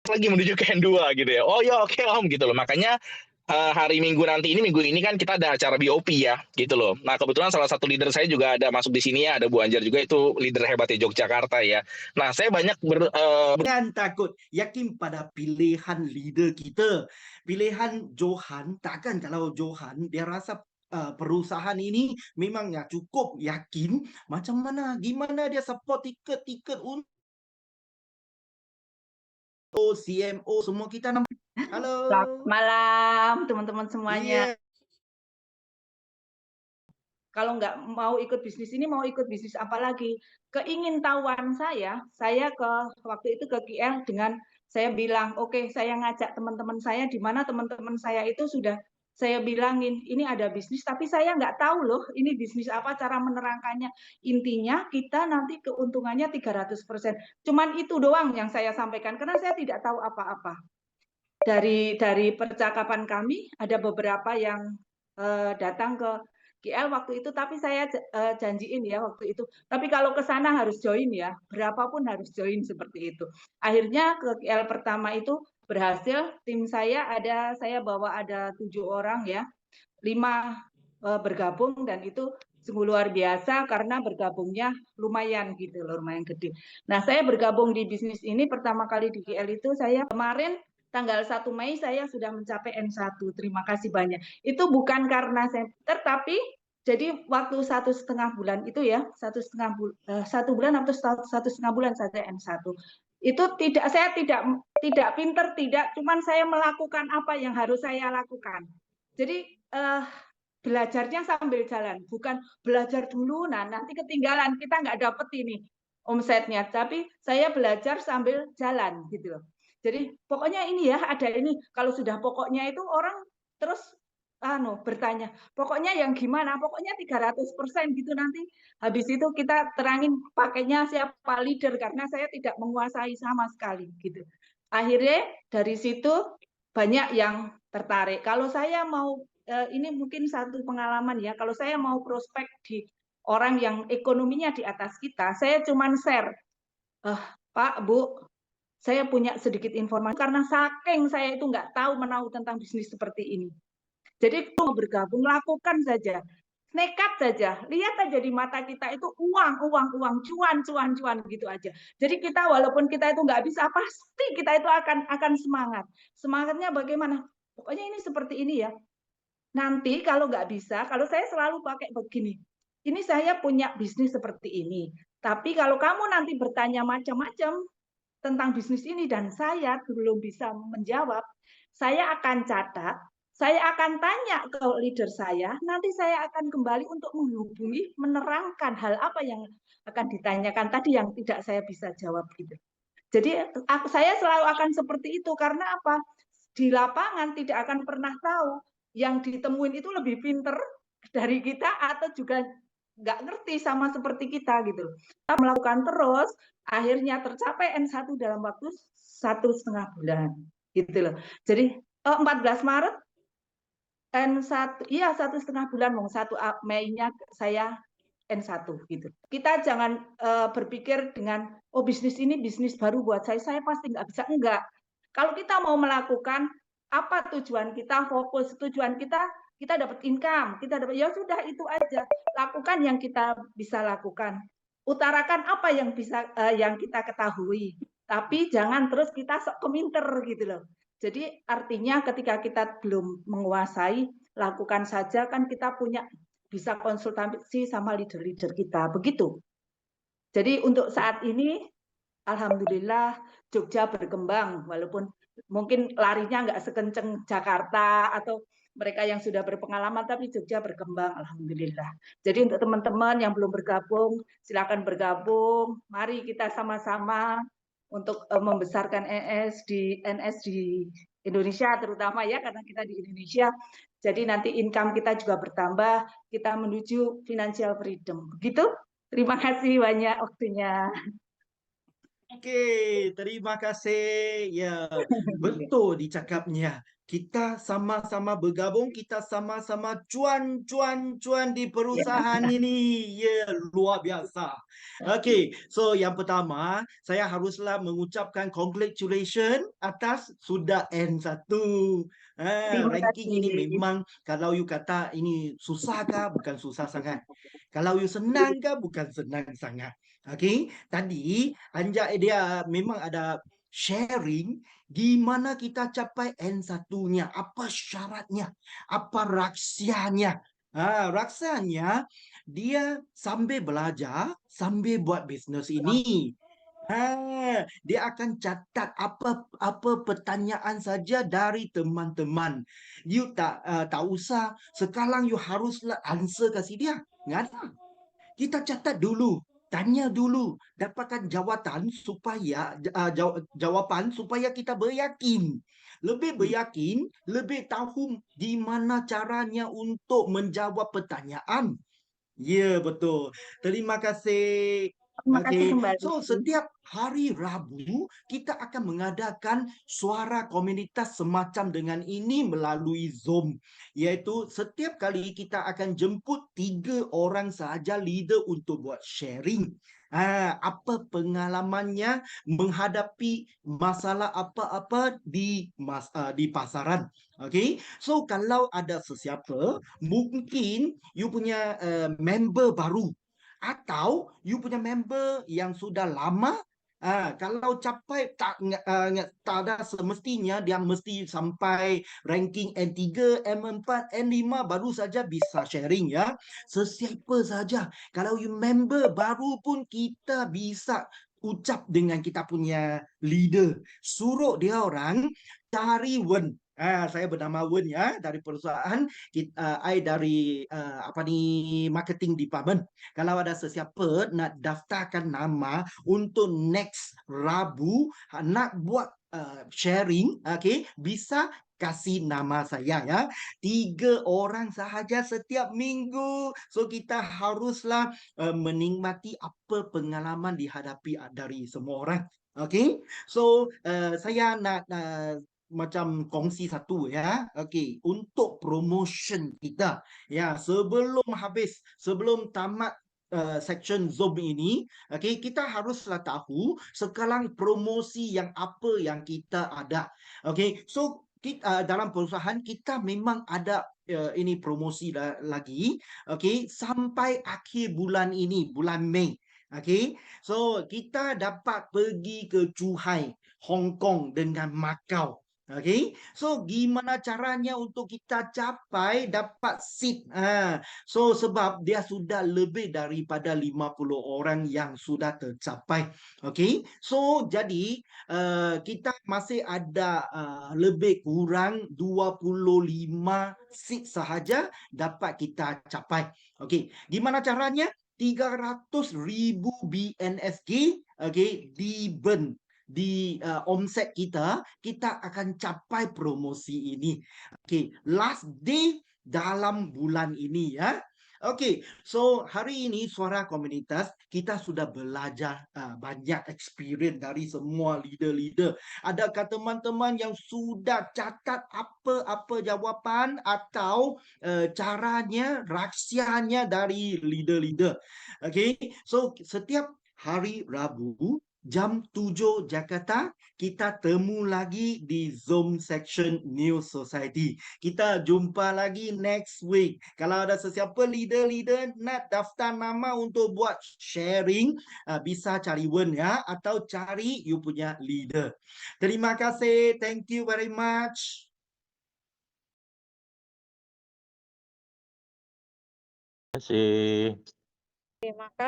lagi menuju ke N2 gitu ya. Oh ya oke Om gitu loh. Makanya hari Minggu nanti ini, minggu ini kan kita ada acara BOP ya gitu loh. Nah kebetulan salah satu leader saya juga ada masuk di sini ya, ada Bu Anjar juga, itu leader hebatnya Yogyakarta ya. Nah saya banyak Jangan takut, yakin pada pilihan leader kita. Pilihan Johan, takkan kalau Johan dia rasa perusahaan ini memangnya cukup yakin, macam mana, gimana dia support tiket-tiket untuk CMO semua kita. Halo. Selamat malam teman-teman semuanya. Iya. Kalau nggak mau ikut bisnis ini, mau ikut bisnis apa lagi? Keingintahuan saya ke waktu itu ke KL dengan saya bilang, oke, saya ngajak teman-teman saya, di mana teman-teman saya itu sudah saya bilangin, ini ada bisnis, tapi saya nggak tahu loh, ini bisnis apa, cara menerangkannya. Intinya kita nanti keuntungannya 300%. Cuman itu doang yang saya sampaikan, karena saya tidak tahu apa-apa. Dari percakapan kami, ada beberapa yang datang ke KL waktu itu, tapi saya janjiin ya waktu itu. Tapi kalau ke sana harus join ya, berapapun harus join seperti itu. Akhirnya ke KL pertama itu berhasil. Tim saya bawa ada 7 orang ya, 5 bergabung, dan itu sungguh luar biasa karena bergabungnya lumayan gitu loh, lumayan gede. Nah saya bergabung di bisnis ini pertama kali di KL itu saya kemarin tanggal 1 Mei saya sudah mencapai N1. Terima kasih banyak. Itu bukan karena saya, tetapi jadi waktu 1,5 bulan itu ya, 1 bulan atau 1,5 bulan saja N1. Itu saya tidak pinter, tidak, cuman saya melakukan apa yang harus saya lakukan. Jadi belajarnya sambil jalan, bukan belajar dulu, nah nanti ketinggalan, kita nggak dapet ini omsetnya, tapi saya belajar sambil jalan gitu loh. Jadi pokoknya ini ya, ada ini, kalau sudah pokoknya itu orang terus bertanya, pokoknya yang gimana, pokoknya 300% gitu, nanti habis itu kita terangin pakainya siapa leader, karena saya tidak menguasai sama sekali gitu. Akhirnya dari situ banyak yang tertarik. Kalau saya mau ini mungkin satu pengalaman ya, kalau saya mau prospek di orang yang ekonominya di atas kita, saya cuma share, Pak, Bu, saya punya sedikit informasi, karena saking saya itu nggak tahu menahu tentang bisnis seperti ini. Jadi mau bergabung, lakukan saja. Nekat saja, lihat aja di mata kita itu uang, cuan gitu aja. Jadi kita walaupun kita itu nggak bisa, pasti kita itu akan semangat. Semangatnya bagaimana? Pokoknya ini seperti ini ya. Nanti kalau nggak bisa, kalau saya selalu pakai begini, ini saya punya bisnis seperti ini, tapi kalau kamu nanti bertanya macam-macam tentang bisnis ini dan saya belum bisa menjawab, saya akan catat, saya akan tanya ke leader saya, nanti saya akan kembali untuk menghubungi, menerangkan hal apa yang akan ditanyakan tadi yang tidak saya bisa jawab gitu. Jadi saya selalu akan seperti itu, karena apa? Di lapangan tidak akan pernah tahu yang ditemuin itu lebih pinter dari kita atau juga nggak ngerti sama seperti kita gitu. Kita melakukan terus, akhirnya tercapai N1 dalam waktu 1,5 bulan gitu loh. Jadi 14 Maret N1, iya 1,5 bulan, 1 Mei-nya saya N1 gitu. Kita jangan berpikir dengan bisnis ini bisnis baru buat saya pasti nggak bisa. Enggak. Kalau kita mau melakukan, apa tujuan kita, fokus tujuan kita dapat income, kita dapat, ya sudah itu aja. Lakukan yang kita bisa lakukan. Utarakan apa yang bisa yang kita ketahui. Tapi jangan terus kita sok keminter gitu loh. Jadi artinya ketika kita belum menguasai, lakukan saja, kan kita punya bisa konsultasi sama leader-leader kita, begitu. Jadi untuk saat ini, alhamdulillah Jogja berkembang, walaupun mungkin larinya nggak sekenceng Jakarta atau mereka yang sudah berpengalaman, tapi Jogja berkembang, alhamdulillah. Jadi untuk teman-teman yang belum bergabung, silakan bergabung. Mari kita sama-sama untuk membesarkan NS di Indonesia terutama ya, karena kita di Indonesia. Jadi nanti income kita juga bertambah, kita menuju financial freedom. Begitu? Terima kasih banyak waktunya. Okey, terima kasih. Ya, betul dicakapnya. Kita sama-sama bergabung, kita sama-sama cuan di Ya. perusahaan ini. Ya, luar biasa. Okey, so yang pertama, saya haruslah mengucapkan congratulations atas sudah N1. Terima Ranking ini kasih. memang kalau you kata ini susah kah? Bukan susah sangat. Kalau you senang kah? Bukan senang sangat. Okey, tadi Anja dia memang ada sharing gimana kita capai N1-nya, apa syaratnya, apa rahsianya. Rahsianya dia sambil belajar, sambil buat bisnes ini. Dia akan catat apa pertanyaan saja dari teman-teman. You tak usah sekarang you haruslah answer kasih dia. Nggak ada. Kita catat dulu, tanya dulu, dapatkan jawapan supaya kita beryakin. Lebih beryakin, lebih tahu di mana caranya untuk menjawab pertanyaan. Ya, betul. Terima kasih. Terima kasih Okey. kembali. So, setiap hari Rabu, kita akan mengadakan suara komunitas semacam dengan ini melalui Zoom. Iaitu setiap kali kita akan jemput 3 orang sahaja leader untuk buat sharing. Apa pengalamannya menghadapi masalah apa-apa di pasaran. Okey. So, kalau ada sesiapa, mungkin you punya member baru atau you punya member yang sudah lama, kalau capai tak ada semestinya dia mesti sampai ranking N3, M4, N5 baru saja bisa sharing ya. Sesiapa saja. Kalau you member baru pun kita bisa ucap dengan kita punya leader. Suruh dia orang cari Wen. Saya bernama Wen ya dari perusahaan. I dari apa ni marketing department. Kalau ada sesiapa nak daftarkan nama untuk next Rabu nak buat sharing, okay, bisa kasih nama saya ya. 3 orang sahaja setiap minggu. So kita haruslah menikmati apa pengalaman dihadapi dari semua orang. Okay, so saya nak macam kongsi satu ya. Okey, untuk promotion kita ya, sebelum tamat section Zoom ini, okey, kita haruslah tahu sekarang promosi yang apa yang kita ada. Okey, so kita, dalam perusahaan kita memang ada ini promosi lagi, okey, sampai akhir bulan ini, bulan Mei. Okey, so kita dapat pergi ke Zhuhai, Hong Kong dengan Macau. Okey, so gimana caranya untuk kita capai dapat seat? So sebab dia sudah lebih daripada 50 orang yang sudah tercapai. Okey, so jadi kita masih ada lebih kurang 25 seat sahaja dapat kita capai. Okey, gimana caranya? 300,000 BNSG, okey, di burn di omset kita akan capai promosi ini. Okey, last day dalam bulan ini ya. Okey, so hari ini Suara Komunitas kita sudah belajar banyak experience dari semua leader-leader. Adakah teman-teman yang sudah catat apa-apa jawapan atau caranya, rahsianya dari leader-leader? Okey, so setiap hari Rabu jam 7 Jakarta, kita temu lagi di Zoom section New Society. Kita jumpa lagi next week. Kalau ada sesiapa leader-leader nak daftar nama untuk buat sharing, bisa cari Wen ya, atau cari you punya leader. Terima kasih. Thank you very much. Terima kasih. Terima kasih.